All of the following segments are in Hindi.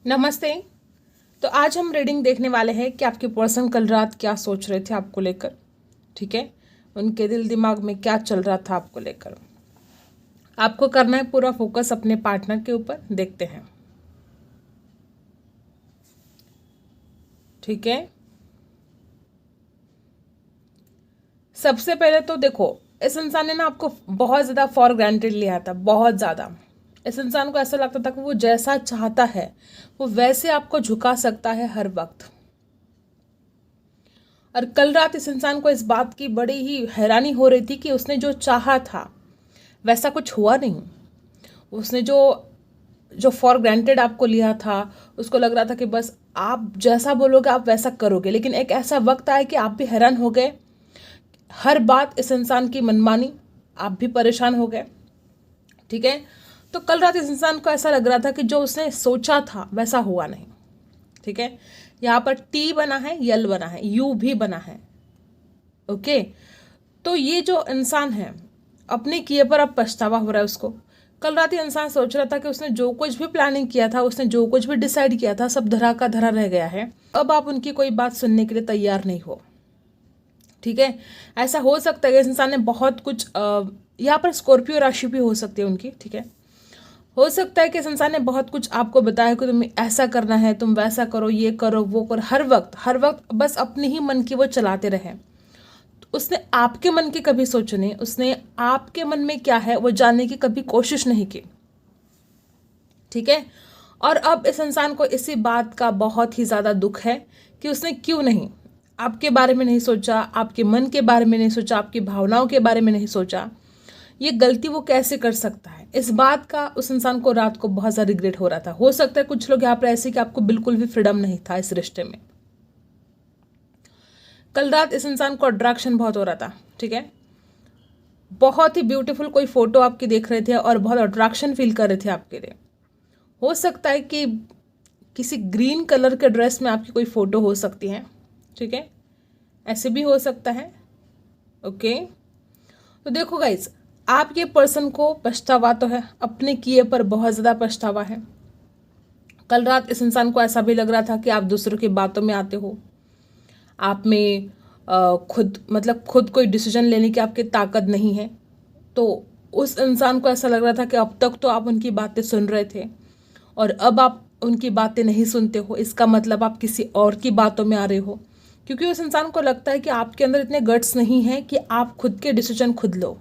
नमस्ते। तो आज हम रीडिंग देखने वाले हैं कि आपके पर्सन कल रात क्या सोच रहे थे आपको लेकर। ठीक है, उनके दिल दिमाग में क्या चल रहा था आपको लेकर। आपको करना है पूरा फोकस अपने पार्टनर के ऊपर। देखते हैं। ठीक है, सबसे पहले तो देखो, इस इंसान ने ना आपको बहुत ज़्यादा फॉर ग्रांटेड लिया था, बहुत ज़्यादा। इस इंसान को ऐसा लगता था कि वो जैसा चाहता है वो वैसे आपको झुका सकता है हर वक्त। और कल रात इस इंसान को इस बात की बड़ी ही हैरानी हो रही थी कि उसने जो चाहा था वैसा कुछ हुआ नहीं। उसने जो जो फॉर ग्रांटेड आपको लिया था, उसको लग रहा था कि बस आप जैसा बोलोगे आप वैसा करोगे। लेकिन एक ऐसा वक्त आया कि आप भी हैरान हो गए, हर बात इस इंसान की मनमानी, आप भी परेशान हो गए। ठीक है, तो कल रात इस इंसान को ऐसा लग रहा था कि जो उसने सोचा था वैसा हुआ नहीं। ठीक है, यहाँ पर टी बना है, यल बना है, यू भी बना है। ओके, तो ये जो इंसान है अपने किए पर अब पछतावा हो रहा है उसको। कल रात ये इंसान सोच रहा था कि उसने जो कुछ भी प्लानिंग किया था, उसने जो कुछ भी डिसाइड किया था, सब धरा का धरा रह गया है। अब आप उनकी कोई बात सुनने के लिए तैयार नहीं हो। ठीक है, ऐसा हो सकता है कि इस इंसान ने बहुत कुछ यहाँ पर स्कॉर्पियो राशि भी हो सकती है उनकी। ठीक है, हो सकता है कि इस इंसान ने बहुत कुछ आपको बताया कि तुम्हें ऐसा करना है, तुम वैसा करो, ये करो, वो करो। हर वक्त बस अपने ही मन की वो चलाते रहे। उसने आपके मन की कभी सोची नहीं, उसने आपके मन में क्या है वो जानने की कभी कोशिश नहीं की। ठीक है, और अब इस इंसान को इसी बात का बहुत ही ज़्यादा दुख है कि उसने क्यों नहीं आपके बारे में नहीं सोचा, आपके मन के बारे में नहीं सोचा, आपकी भावनाओं के बारे में नहीं सोचा। ये गलती वो कैसे कर सकता है, इस बात का उस इंसान को रात को बहुत ज़्यादा रिग्रेट हो रहा था। हो सकता है कुछ लोग यहाँ पर ऐसे कि आपको बिल्कुल भी फ्रीडम नहीं था इस रिश्ते में। कल रात इस इंसान को अट्रैक्शन बहुत हो रहा था। ठीक है, बहुत ही ब्यूटीफुल कोई फोटो आपकी देख रहे थे और बहुत अट्रैक्शन फील कर रहे थे आपके लिए। हो सकता है कि किसी ग्रीन कलर के ड्रेस में आपकी कोई फोटो हो सकती है। ठीक है, ऐसे भी हो सकता है। ओके, तो देखो गाइस, आप ये पर्सन को पछतावा तो है, अपने किए पर बहुत ज़्यादा पछतावा है। कल रात इस इंसान को ऐसा भी लग रहा था कि आप दूसरों की बातों में आते हो, आप में खुद कोई डिसीजन लेने की आपकी ताकत नहीं है। तो उस इंसान को ऐसा लग रहा था कि अब तक तो आप उनकी बातें सुन रहे थे और अब आप उनकी बातें नहीं सुनते हो, इसका मतलब आप किसी और की बातों में आ रहे हो। क्योंकि उस इंसान को लगता है कि आपके अंदर इतने गट्स नहीं हैं कि आप खुद के डिसीजन खुद लो।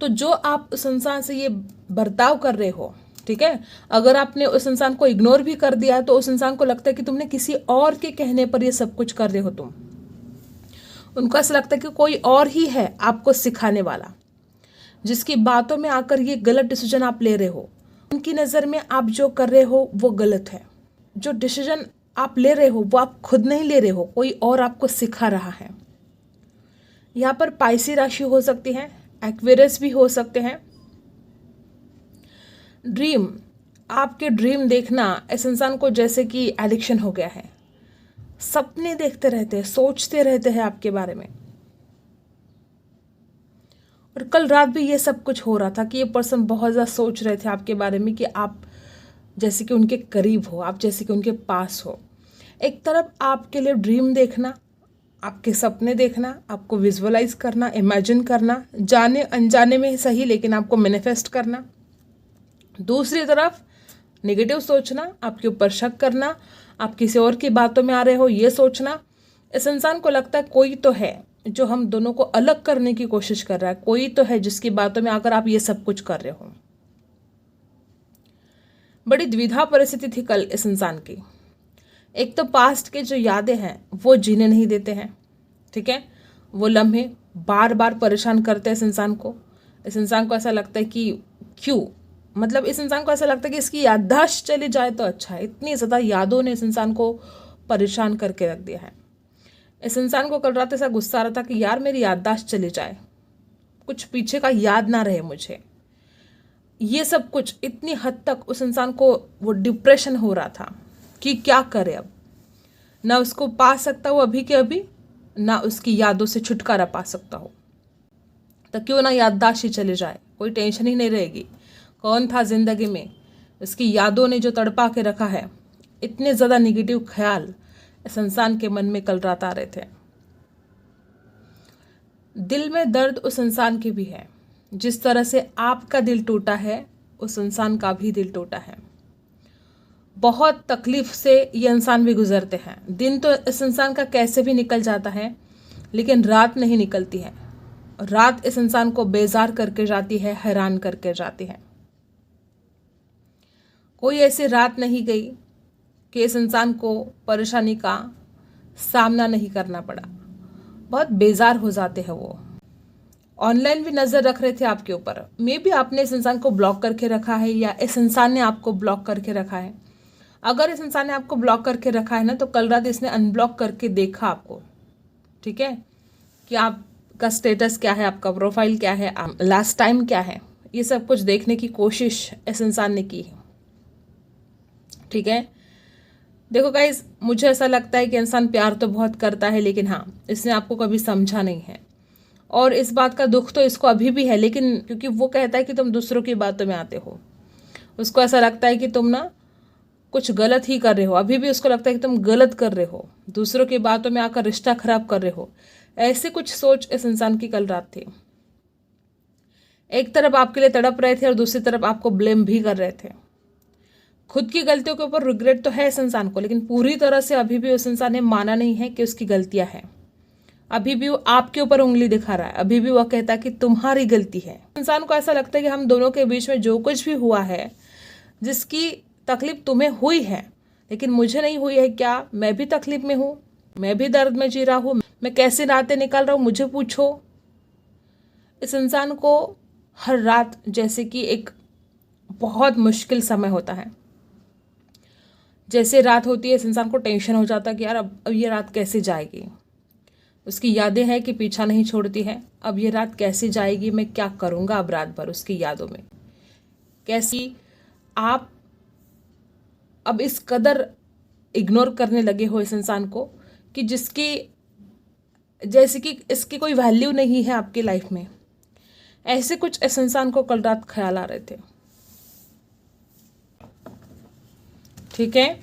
तो जो आप उस इंसान से ये बर्ताव कर रहे हो, ठीक है, अगर आपने उस इंसान को इग्नोर भी कर दिया तो उस इंसान को लगता है कि तुमने किसी और के कहने पर ये सब कुछ कर रहे हो। तुम उनको ऐसा लगता है कि कोई और ही है आपको सिखाने वाला, जिसकी बातों में आकर ये गलत डिसीजन आप ले रहे हो। उनकी नज़र में आप जो कर रहे हो वो गलत है। जो डिसीजन आप ले रहे हो वो आप खुद नहीं ले रहे हो, कोई और आपको सिखा रहा है। यहाँ पर पाइसी राशि हो सकती है, एक्वेरियस भी हो सकते हैं। ड्रीम, आपके ड्रीम देखना इस इंसान को जैसे कि एडिक्शन हो गया है। सपने देखते रहते हैं, सोचते रहते हैं आपके बारे में। और कल रात भी ये सब कुछ हो रहा था कि ये पर्सन बहुत ज़्यादा सोच रहे थे आपके बारे में कि आप जैसे कि उनके करीब हो, आप जैसे कि उनके पास हो। एक तरफ आपके लिए ड्रीम देखना, आपके सपने देखना, आपको विजुअलाइज करना, इमेजिन करना, जाने अनजाने में ही सही लेकिन आपको मैनिफेस्ट करना। दूसरी तरफ नेगेटिव सोचना, आपके ऊपर शक करना, आप किसी और की बातों में आ रहे हो ये सोचना। इस इंसान को लगता है कोई तो है जो हम दोनों को अलग करने की कोशिश कर रहा है, कोई तो है जिसकी बातों में आकर आप ये सब कुछ कर रहे हो। बड़ी द्विधा परिस्थिति थी कल इस इंसान की। एक तो पास्ट के जो यादें हैं वो जीने नहीं देते हैं। ठीक है, वो लम्हे बार बार परेशान करते हैं इस इंसान को। इस इंसान को ऐसा लगता है कि क्यों, मतलब इस इंसान को ऐसा लगता है कि इसकी याददाश्त चली जाए तो अच्छा है। इतनी ज़्यादा यादों ने इस इंसान को परेशान करके रख दिया है। इस इंसान को कल रात ऐसा गुस्सा आ रहा था कि यार मेरी याददाश्त चली जाए, कुछ पीछे का याद ना रहे मुझे। ये सब कुछ इतनी हद तक उस इंसान को वो डिप्रेशन हो रहा था कि क्या करे अब। ना उसको पा सकता हो अभी के अभी, ना उसकी यादों से छुटकारा पा सकता हो। तो क्यों ना याददाश्त ही चले जाए, कोई टेंशन ही नहीं रहेगी। कौन था जिंदगी में, उसकी यादों ने जो तड़पा के रखा है इतने ज़्यादा निगेटिव ख्याल इस इंसान के मन में कल रात आ रहे थे। दिल में दर्द उस इंसान की भी है, जिस तरह से आपका दिल टूटा है उस इंसान का भी दिल टूटा है। बहुत तकलीफ से ये इंसान भी गुजरते हैं। दिन तो इस इंसान का कैसे भी निकल जाता है, लेकिन रात नहीं निकलती है। रात इस इंसान को बेजार करके जाती है, हैरान करके जाती है। कोई ऐसी रात नहीं गई कि इस इंसान को परेशानी का सामना नहीं करना पड़ा। बहुत बेजार हो जाते हैं वो। ऑनलाइन भी नज़र रख रहे थे आपके ऊपर। मे बी आपने इस इंसान को ब्लॉक करके रखा है या इस इंसान ने आपको ब्लॉक करके रखा है। अगर इस इंसान ने आपको ब्लॉक करके रखा है ना, तो कल रात इसने अनब्लॉक करके देखा आपको, ठीक है, कि आपका स्टेटस क्या है, आपका प्रोफाइल क्या है, लास्ट टाइम क्या है, ये सब कुछ देखने की कोशिश इस इंसान ने की है, ठीक है। देखो गाइस, मुझे ऐसा लगता है कि इंसान प्यार तो बहुत करता है, लेकिन हाँ, इसने आपको कभी समझा नहीं है। और इस बात का दुख तो इसको अभी भी है, लेकिन क्योंकि वो कहता है कि तुम दूसरों की बातों में आते हो, उसको ऐसा लगता है कि तुम ना कुछ गलत ही कर रहे हो। अभी भी उसको लगता है कि तुम गलत कर रहे हो, दूसरों की बातों में आकर रिश्ता खराब कर रहे हो। ऐसी कुछ सोच इस इंसान की कल रात थी। एक तरफ आपके लिए तड़प रहे थे और दूसरी तरफ आपको ब्लेम भी कर रहे थे। खुद की गलतियों के ऊपर रिग्रेट तो है इस इंसान को, लेकिन पूरी तरह से अभी भी उस इंसान ने माना नहीं है कि उसकी गलतियां हैं। अभी भी वो आपके ऊपर उंगली दिखा रहा है। अभी भी वो कहता है कि तुम्हारी गलती है। इंसान को ऐसा लगता है कि हम दोनों के बीच में जो कुछ भी हुआ है, जिसकी तकलीफ तुम्हें हुई है लेकिन मुझे नहीं हुई है, क्या मैं भी तकलीफ में हूँ? मैं भी दर्द में जी रहा हूँ। मैं कैसे रातें निकाल रहा हूँ, मुझे पूछो। इस इंसान को हर रात जैसे कि एक बहुत मुश्किल समय होता है। जैसे रात होती है, इस इंसान को टेंशन हो जाता है कि यार अब ये रात कैसे जाएगी। उसकी यादें हैं कि पीछा नहीं छोड़ती है। अब ये रात कैसे जाएगी, मैं क्या करूँगा अब रात भर उसकी यादों में। कैसी आप अब इस कदर इग्नोर करने लगे हो इस इंसान को कि जिसकी जैसे कि इसकी कोई वैल्यू नहीं है आपकी लाइफ में। ऐसे कुछ इस इंसान को कल रात ख्याल आ रहे थे, ठीक है।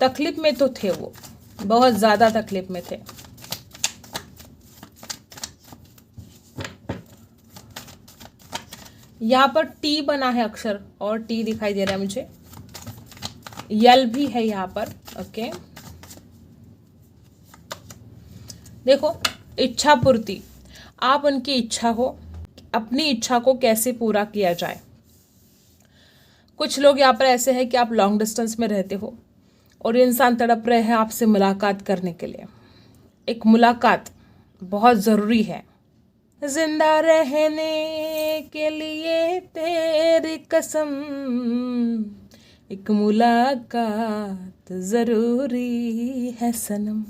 तकलीफ में तो थे वो, बहुत ज्यादा तकलीफ में थे। यहाँ पर टी बना है अक्षर और टी दिखाई दे रहा है मुझे। यल भी है यहाँ पर, ओके। देखो, इच्छा पूर्ति, आप उनकी इच्छा हो, अपनी इच्छा को कैसे पूरा किया जाए। कुछ लोग यहाँ पर ऐसे हैं कि आप लॉन्ग डिस्टेंस में रहते हो और ये इंसान तड़प रहे हैं आपसे मुलाकात करने के लिए। एक मुलाकात बहुत ज़रूरी है। जिंदा रहने के लिए तेरी कसम, एक मुलाकात ज़रूरी है सनम।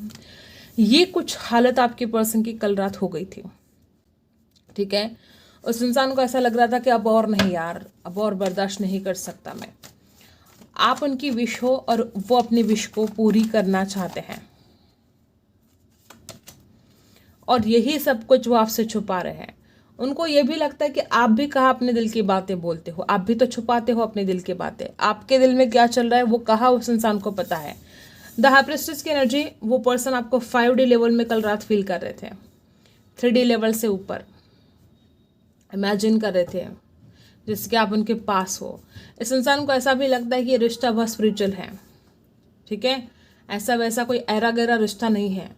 ये कुछ हालत आपके पर्सन की कल रात हो गई थी, ठीक है। उस इंसान को ऐसा लग रहा था कि अब और नहीं यार, अब और बर्दाश्त नहीं कर सकता मैं। आप उनकी विश हो और वो अपनी विश को पूरी करना चाहते हैं, और यही सब कुछ वो आपसे छुपा रहे हैं। उनको ये भी लगता है कि आप भी कहाँ अपने दिल की बातें बोलते हो, आप भी तो छुपाते हो अपने दिल की बातें। आपके दिल में क्या चल रहा है वो कहाँ उस इंसान को पता है। द हाई प्रीस्टेस की एनर्जी, वो पर्सन आपको 5D लेवल में कल रात फील कर रहे थे, 3D लेवल से ऊपर इमेजिन कर रहे थे, जिसके आप उनके पास हो। इस इंसान को ऐसा भी लगता है कि ये रिश्ता बहुत स्पिरिचुअल है, ठीक है। ऐसा वैसा कोई ऐरा गहरा रिश्ता नहीं है,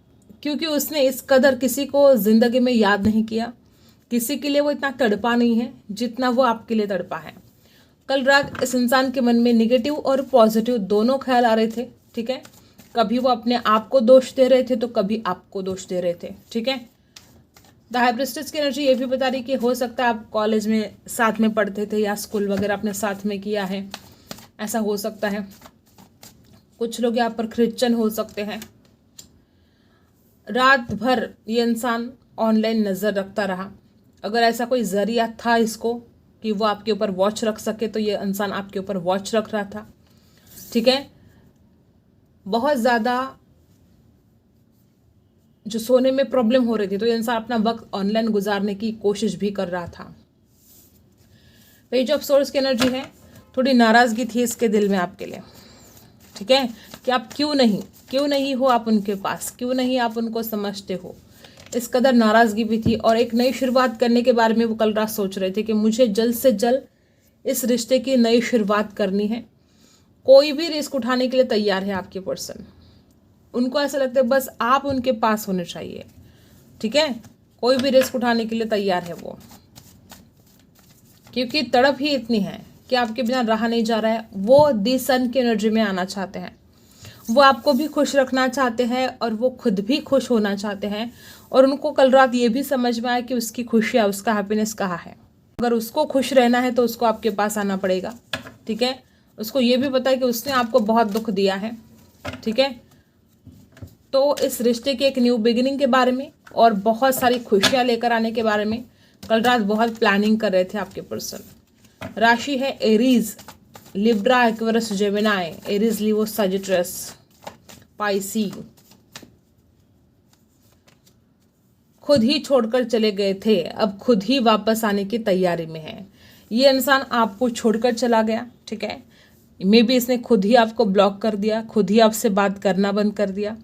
क्योंकि उसने इस कदर किसी को ज़िंदगी में याद नहीं किया। किसी के लिए वो इतना तड़पा नहीं है जितना वो आपके लिए तड़पा है। कल रात इस इंसान के मन में निगेटिव और पॉजिटिव दोनों ख्याल आ रहे थे, ठीक है। कभी वो अपने आप को दोष दे रहे थे तो कभी आपको दोष दे रहे थे, ठीक है। द हाई प्रीस्टेस की एनर्जी ये भी बता रही कि हो सकता है आप कॉलेज में साथ में पढ़ते थे या स्कूल वगैरह अपने साथ में किया है, ऐसा हो सकता है। कुछ लोग यहाँ पर क्रिश्चियन हो सकते हैं। रात भर ये इंसान ऑनलाइन नज़र रखता रहा। अगर ऐसा कोई जरिया था इसको कि वो आपके ऊपर वॉच रख सके, तो ये इंसान आपके ऊपर वॉच रख रहा था, ठीक है। बहुत ज़्यादा जो सोने में प्रॉब्लम हो रही थी, तो ये इंसान अपना वक्त ऑनलाइन गुजारने की कोशिश भी कर रहा था। पेज ऑफ सोर्स की एनर्जी है, थोड़ी नाराज़गी थी इसके दिल में आपके लिए, ठीक है, कि आप क्यों नहीं हो आप उनके पास, क्यों नहीं आप उनको समझते हो। इस कदर नाराज़गी भी थी और एक नई शुरुआत करने के बारे में वो कल रात सोच रहे थे कि मुझे जल्द से जल्द इस रिश्ते की नई शुरुआत करनी है। कोई भी रिस्क उठाने के लिए तैयार है आपके पर्सन। उनको ऐसा लगता है बस आप उनके पास होने चाहिए, ठीक है, कोई भी रिस्क उठाने के लिए तैयार है वो, क्योंकि तड़प ही इतनी है कि आपके बिना रहा नहीं जा रहा है। वो दी सन की एनर्जी में आना चाहते हैं, वो आपको भी खुश रखना चाहते हैं और वो खुद भी खुश होना चाहते हैं। और उनको कल रात ये भी समझ में आया कि उसकी खुशियाँ, उसका हैप्पीनेस कहाँ है। अगर उसको खुश रहना है तो उसको आपके पास आना पड़ेगा, ठीक है। उसको ये भी पता है कि उसने आपको बहुत दुख दिया है, ठीक है। तो इस रिश्ते के एक न्यू बिगिनिंग के बारे में और बहुत सारी खुशियाँ लेकर आने के बारे में कल रात बहुत प्लानिंग कर रहे थे आपके पर्सन। राशि है Aries, Libra, Aquarius, Gemini, Aries, Leo, Sagittarius, Pisces. खुद ही छोड़कर चले गए थे, अब खुद ही वापस आने की तैयारी में है। ये इंसान आपको छोड़कर चला गया, ठीक है। मे बी इसने खुद ही आपको ब्लॉक कर दिया, खुद ही आपसे बात करना बंद कर दिया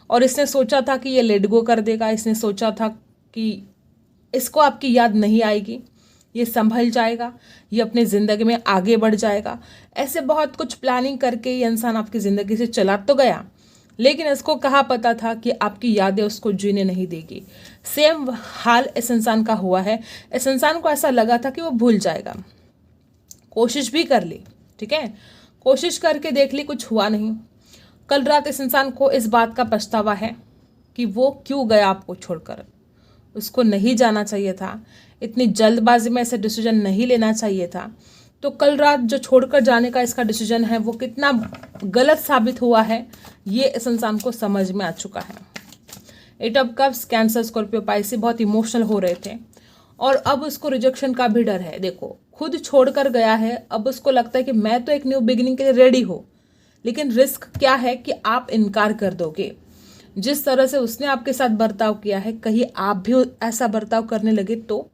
और इसने सोचा था कि ये लेट गो कर देगा। इसने सोचा था कि इसको आपकी याद नहीं आएगी, ये संभल जाएगा, ये अपनी ज़िंदगी में आगे बढ़ जाएगा। ऐसे बहुत कुछ प्लानिंग करके ये इंसान आपकी ज़िंदगी से चला तो गया, लेकिन इसको कहाँ पता था कि आपकी यादें उसको जीने नहीं देगी। सेम हाल इस इंसान का हुआ है। इस इंसान को ऐसा लगा था कि वो भूल जाएगा, कोशिश भी कर ली, ठीक है, कोशिश करके देख ली, कुछ हुआ नहीं। कल रात इस इंसान को इस बात का पछतावा है कि वो क्यों गया आपको छोड़कर। उसको नहीं जाना चाहिए था, इतनी जल्दबाजी में ऐसे डिसीजन नहीं लेना चाहिए था। तो कल रात जो छोड़कर जाने का इसका डिसीजन है वो कितना गलत साबित हुआ है ये इस इंसान को समझ में आ चुका है। Eight of cups, Cancer, Scorpio, Pisces बहुत इमोशनल हो रहे थे और अब उसको रिजेक्शन का भी डर है। देखो, खुद छोड़कर गया है, अब उसको लगता है कि मैं तो एक न्यू बिगिनिंग के लिए रेडी हूँ, लेकिन रिस्क क्या है कि आप इनकार कर दोगे। जिस तरह से उसने आपके साथ बर्ताव किया है, कहीं आप भी ऐसा बर्ताव करने लगे तो,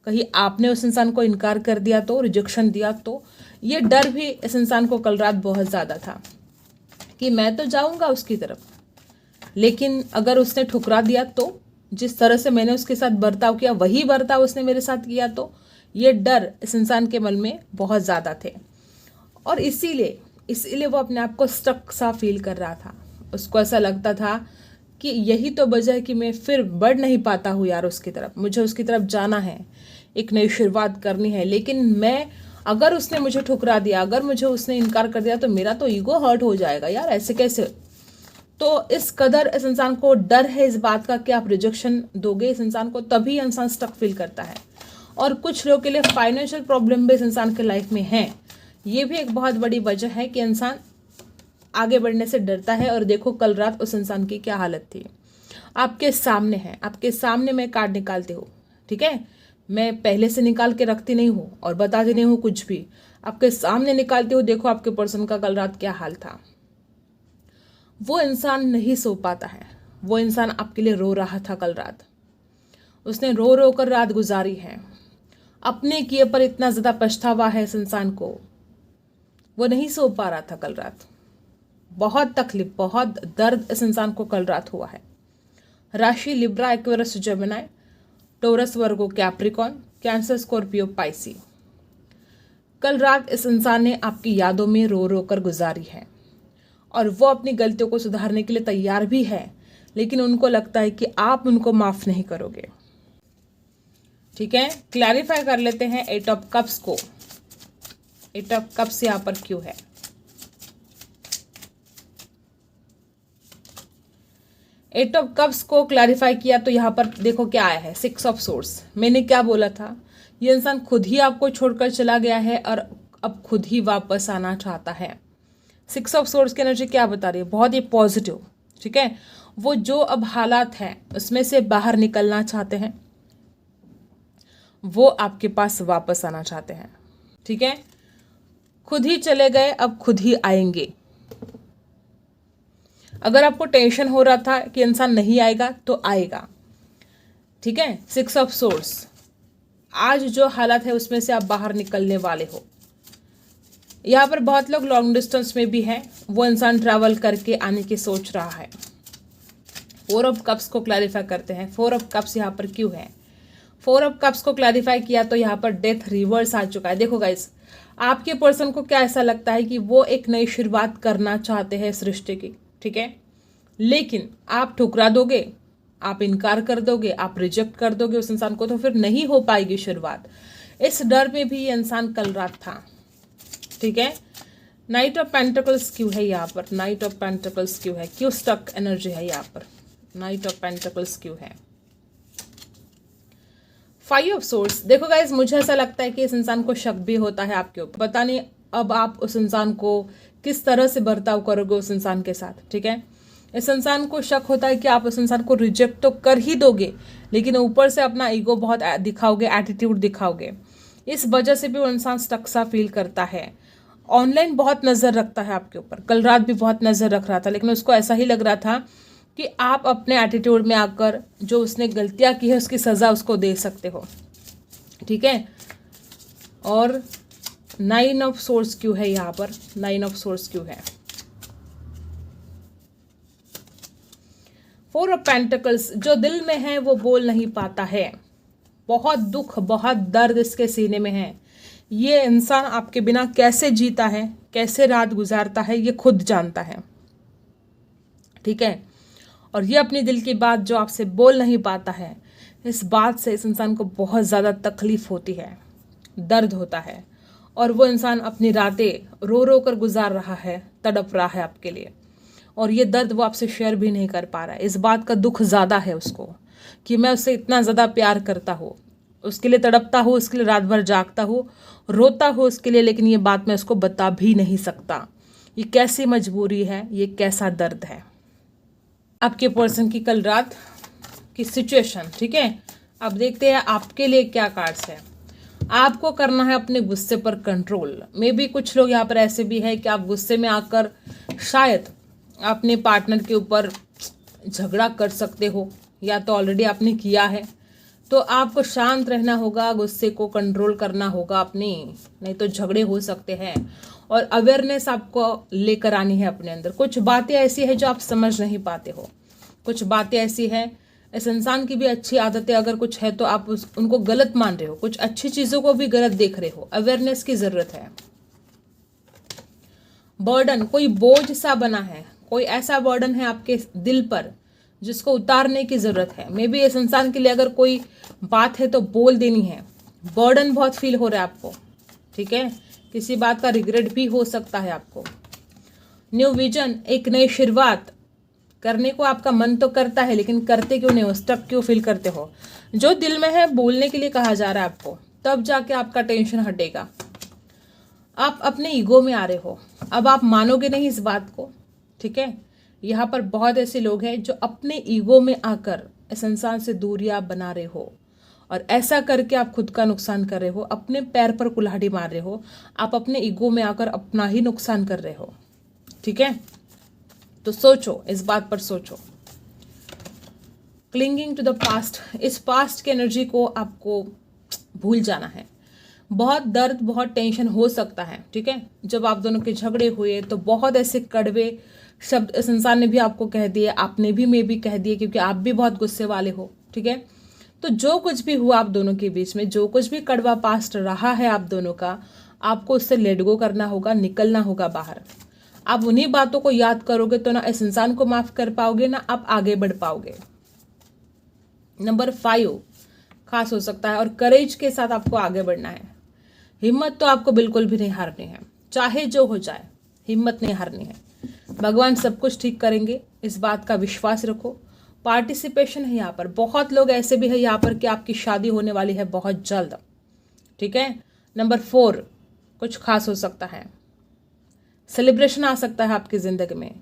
कहीं आपने उस इंसान को इनकार कर दिया तो, रिजेक्शन दिया तो, ये डर भी इस इंसान को कल रात बहुत ज़्यादा था कि मैं तो जाऊंगा उसकी तरफ, लेकिन अगर उसने ठुकरा दिया तो, जिस तरह से मैंने उसके साथ बर्ताव किया वही बर्ताव उसने मेरे साथ किया तो, ये डर इस इंसान के मन में बहुत ज़्यादा थे और इसीलिए वो अपने आप को स्टक सा फील कर रहा था। उसको ऐसा लगता था कि यही तो वजह है कि मैं फिर बढ़ नहीं पाता हूँ यार उसकी तरफ, मुझे उसकी तरफ जाना है, एक नई शुरुआत करनी है, लेकिन मैं अगर उसने मुझे ठुकरा दिया, अगर मुझे उसने इनकार कर दिया तो मेरा तो ईगो हर्ट हो जाएगा यार, ऐसे कैसे। तो इस कदर इस इंसान को डर है इस बात का कि आप रिजेक्शन दोगे इस इंसान को, तभी इंसान स्टक फील करता है। और कुछ लोगों के लिए फाइनेंशियल प्रॉब्लम भी इस इंसान के लाइफ में है, ये भी एक बहुत बड़ी वजह है कि इंसान आगे बढ़ने से डरता है। और देखो कल रात उस इंसान की क्या हालत थी, आपके सामने है, आपके सामने मैं कार्ड निकालती हूँ, ठीक है, मैं पहले से निकाल के रखती नहीं हूँ और बताती नहीं हूँ कुछ भी, आपके सामने निकालती हूँ। देखो आपके पर्सन का कल रात क्या हाल था। वो इंसान नहीं सो पाता है, वो इंसान आपके लिए रो रहा था कल रात, उसने रो रो कर रात गुजारी है, अपने किए पर इतना ज़्यादा पछतावा है इस इंसान को, वो नहीं सो पा रहा था कल रात। बहुत तकलीफ, बहुत दर्द इस इंसान को कल रात हुआ है। राशि लिब्रा, एक्वेरियस, जेमिनी, टोरस, वर्गो, कैप्रिकॉन, कैंसर, स्कॉर्पियो, पाइसी। कल रात इस इंसान ने आपकी यादों में रो रो कर गुजारी है और वो अपनी गलतियों को सुधारने के लिए तैयार भी है, लेकिन उनको लगता है कि आप उनको माफ़ नहीं करोगे, ठीक है। क्लैरिफाई कर लेते हैं एट ऑफ कप्स को। एट ऑफ कप्स यहाँ पर क्यों है? एट ऑफ कप्स को क्लैरिफाई किया तो यहाँ पर देखो क्या आया है, 6 ऑफ सोर्स। मैंने क्या बोला था, ये इंसान खुद ही आपको छोड़कर चला गया है और अब खुद ही वापस आना चाहता है। 6 ऑफ सोर्स की एनर्जी क्या बता रही है? बहुत ही पॉजिटिव, ठीक है। वो जो अब हालात हैं उसमें से बाहर निकलना चाहते हैं, वो आपके पास वापस आना चाहते हैं, ठीक है। खुद ही चले गए, अब खुद ही आएंगे। अगर आपको टेंशन हो रहा था कि इंसान नहीं आएगा तो आएगा, ठीक है। 6 ऑफ सोर्स, आज जो हालत है उसमें से आप बाहर निकलने वाले हो। यहाँ पर बहुत लोग लॉन्ग डिस्टेंस में भी हैं, वो इंसान ट्रैवल करके आने की सोच रहा है। 4 ऑफ कप्स को क्लैरिफाई करते हैं। 4 ऑफ कप्स यहाँ पर क्यों है? 4 ऑफ कप्स को क्लैरिफाई किया तो यहाँ पर डेथ रिवर्स आ चुका है। देखो गाइस, आपके पर्सन को क्या ऐसा लगता है कि वो एक नई शुरुआत करना चाहते हैं सृष्टि की, ठीक है, लेकिन आप ठुकरा दोगे, आप इनकार कर दोगे, आप रिजेक्ट कर दोगे उस इंसान को, तो फिर नहीं हो पाएगी शुरुआत। इस डर में भी ये इंसान कल रात था, ठीक है। नाइट ऑफ पेंटिकल्स क्यों है यहाँ पर? नाइट ऑफ पेंटिकल्स क्यों है? क्यों स्टक एनर्जी है यहाँ पर? नाइट ऑफ पेंटिकल्स क्यों है? 5 ऑफ सोर्स। देखो गाइज, मुझे ऐसा लगता है कि इस इंसान को शक भी होता है आपके ऊपर। पता नहीं अब आप उस इंसान को किस तरह से बर्ताव करोगे उस इंसान के साथ, ठीक है। इस इंसान को शक होता है कि आप उस इंसान को रिजेक्ट तो कर ही दोगे, लेकिन ऊपर से अपना ईगो बहुत दिखाओगे, एटीट्यूड दिखाओगे। इस वजह से भी वो इंसान स्टक सा फील करता है। ऑनलाइन बहुत नज़र रखता है आपके ऊपर, कल रात भी बहुत नज़र रख रहा था, लेकिन उसको ऐसा ही लग रहा था कि आप अपने एटीट्यूड में आकर जो उसने गलतियां की है उसकी सज़ा उसको दे सकते हो, ठीक है। और 9 ऑफ सोर्स क्यों है यहाँ पर? 9 ऑफ सोर्स क्यों है? 4 ऑफ पेंटिकल्स। जो दिल में है वो बोल नहीं पाता है। बहुत दुख, बहुत दर्द इसके सीने में है। ये इंसान आपके बिना कैसे जीता है, कैसे रात गुजारता है, ये खुद जानता है, ठीक है। और ये अपनी दिल की बात जो आपसे बोल नहीं पाता है, इस बात से इस इंसान को बहुत ज़्यादा तकलीफ होती है, दर्द होता है, और वो इंसान अपनी रातें रो रो कर गुजार रहा है, तड़प रहा है आपके लिए, और ये दर्द वो आपसे शेयर भी नहीं कर पा रहा है। इस बात का दुख ज़्यादा है उसको कि मैं उससे इतना ज़्यादा प्यार करता हूँ, उसके लिए तड़पता हूँ, उसके लिए रात भर जागता हूँ, रोता हूँ उसके लिए, लेकिन ये बात मैं उसको बता भी नहीं सकता। ये कैसी मजबूरी है, ये कैसा दर्द है। आपके पर्सन की कल रात की सिचुएशन, ठीक है। अब देखते हैं आपके लिए क्या कार्ड्स है। आपको करना है अपने गुस्से पर कंट्रोल। मे बी कुछ लोग यहाँ पर ऐसे भी है कि आप गुस्से में आकर शायद अपने पार्टनर के ऊपर झगड़ा कर सकते हो, या तो ऑलरेडी आपने किया है। तो आपको शांत रहना होगा, गुस्से को कंट्रोल करना होगा अपनी, नहीं तो झगड़े हो सकते हैं। और अवेयरनेस आपको लेकर आनी है अपने अंदर। कुछ बातें ऐसी है जो आप समझ नहीं पाते हो, कुछ बातें ऐसी है, इस इंसान की भी अच्छी आदतें अगर कुछ है तो आप उनको गलत मान रहे हो, कुछ अच्छी चीज़ों को भी गलत देख रहे हो। अवेयरनेस की ज़रूरत है। बर्डन, कोई बोझ सा बना है, कोई ऐसा बर्डन है आपके दिल पर जिसको उतारने की ज़रूरत है। मे बी इस इंसान के लिए अगर कोई बात है तो बोल देनी है। बर्डन बहुत फील हो रहा है आपको, ठीक है। किसी बात का रिग्रेट भी हो सकता है आपको। न्यू विजन, एक नई शुरुआत करने को आपका मन तो करता है, लेकिन करते क्यों नहीं हो, स्टक क्यों फील करते हो। जो दिल में है बोलने के लिए कहा जा रहा है आपको, तब जाके आपका टेंशन हटेगा। आप अपने ईगो में आ रहे हो, अब आप मानोगे नहीं इस बात को, ठीक है। यहाँ पर बहुत ऐसे लोग हैं जो अपने ईगो में आकर इस इंसान से दूरियां बना रहे हो, और ऐसा करके आप खुद का नुकसान कर रहे हो, अपने पैर पर कुल्हाड़ी मार रहे हो। आप अपने ईगो में आकर अपना ही नुकसान कर रहे हो, ठीक है। तो सोचो, इस बात पर सोचो। क्लिंगिंग टू द पास्ट, इस पास्ट की एनर्जी को आपको भूल जाना है। बहुत दर्द, बहुत टेंशन हो सकता है, ठीक है। जब आप दोनों के झगड़े हुए तो बहुत ऐसे कड़वे शब्द इस इंसान ने भी आपको कह दिए, आपने भी मे भी कह दिए, क्योंकि आप भी बहुत गुस्से वाले हो, ठीक है। तो जो कुछ भी हुआ आप दोनों के बीच में, जो कुछ भी कड़वा पास्ट रहा है आप दोनों का, आपको उससे लेट गो करना होगा, निकलना होगा बाहर। आप उन्हीं बातों को याद करोगे तो ना इस इंसान को माफ कर पाओगे, ना आप आगे बढ़ पाओगे। नंबर 5 खास हो सकता है, और करेज के साथ आपको आगे बढ़ना है। हिम्मत तो आपको बिल्कुल भी नहीं हारनी है, चाहे जो हो जाए, हिम्मत नहीं हारनी है। भगवान सब कुछ ठीक करेंगे, इस बात का विश्वास रखो। पार्टिसिपेशन है यहाँ पर, बहुत लोग ऐसे भी है यहाँ पर कि आपकी शादी होने वाली है बहुत जल्द, ठीक है। नंबर 4 कुछ खास हो सकता है, सेलिब्रेशन आ सकता है आपकी ज़िंदगी में,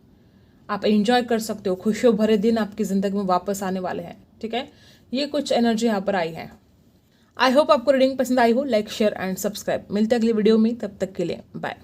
आप एंजॉय कर सकते हो, खुशियों भरे दिन आपकी ज़िंदगी में वापस आने वाले हैं, ठीक है। ये कुछ एनर्जी यहाँ पर आई है। आई होप आपको रीडिंग पसंद आई हो। Like, share and subscribe. मिलते हैं अगली वीडियो में, तब तक के लिए बाय।